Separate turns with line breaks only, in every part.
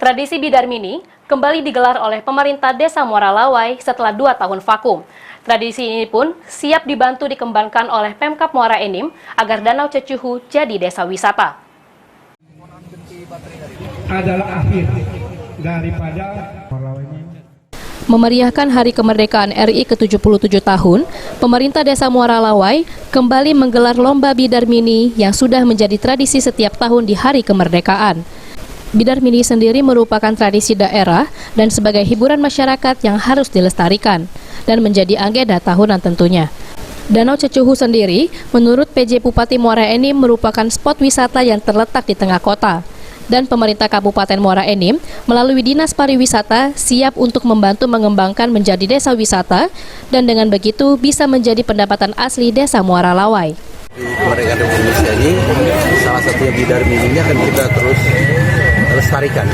Tradisi Bidar Mini kembali digelar oleh pemerintah Desa Muara Lawai setelah 2 tahun vakum. Tradisi ini pun siap dibantu dikembangkan oleh Pemkab Muara Enim agar Danau Cecuhu jadi desa wisata.
Adalah akhir daripada
Memeriahkan Hari Kemerdekaan RI ke-77 tahun, pemerintah Desa Muara Lawai kembali menggelar Lomba Bidar Mini yang sudah menjadi tradisi setiap tahun di Hari Kemerdekaan. Bidar Mini sendiri merupakan tradisi daerah dan sebagai hiburan masyarakat yang harus dilestarikan dan menjadi agenda tahunan tentunya. Danau Cecuhu sendiri, menurut PJ Bupati Muara Enim, merupakan spot wisata yang terletak di tengah kota. Dan pemerintah Kabupaten Muara Enim melalui Dinas Pariwisata siap untuk membantu mengembangkan menjadi desa wisata dan dengan begitu bisa menjadi pendapatan asli Desa Muara Lawai.
Di kemerdekaan Republik Indonesia ini, salah satunya Bidar Mini ini akan kita terus lestarikan.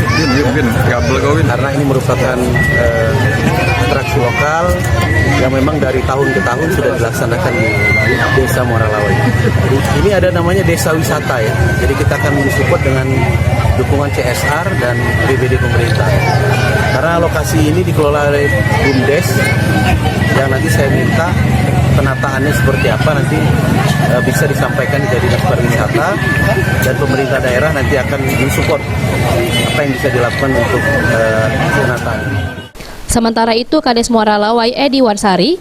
Karena ini merupakan atraksi lokal yang memang dari tahun ke tahun sudah dilaksanakan di Desa Muara Lawai. Ini ada namanya desa wisata ya. Jadi kita akan mensupport dengan dukungan CSR dan BPD pemerintah. Karena lokasi ini dikelola oleh BUMDes yang nanti saya minta penataannya seperti apa nanti bisa disampaikan ke Dinas Pariwisata dan pemerintah daerah nanti akan mensupport apa yang bisa dilakukan untuk penataan.
Sementara itu, Kades Muara Lawai Edi Wansari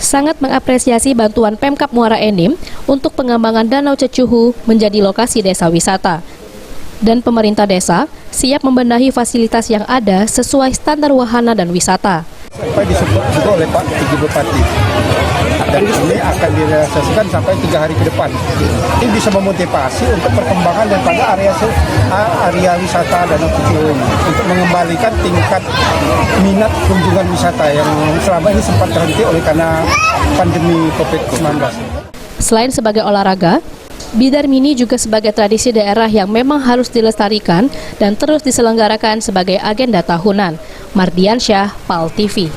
sangat mengapresiasi bantuan Pemkab Muara Enim untuk pengembangan Danau Cecuhu menjadi lokasi desa wisata. Dan pemerintah desa siap membenahi fasilitas yang ada sesuai standar wahana dan wisata.
sampai disupport juga oleh Pak PJ Bupati. Dan ini akan direalisasikan sampai 3 hari ke depan. Ini bisa memotivasi untuk perkembangan daripada area wisata Danau Cecuhu ini untuk mengembalikan tingkat minat kunjungan wisata yang selama ini sempat terhenti oleh karena pandemi COVID-19.
Selain sebagai olahraga, Bidar Mini juga sebagai tradisi daerah yang memang harus dilestarikan dan terus diselenggarakan sebagai agenda tahunan. Mardiansyah, PAL TV.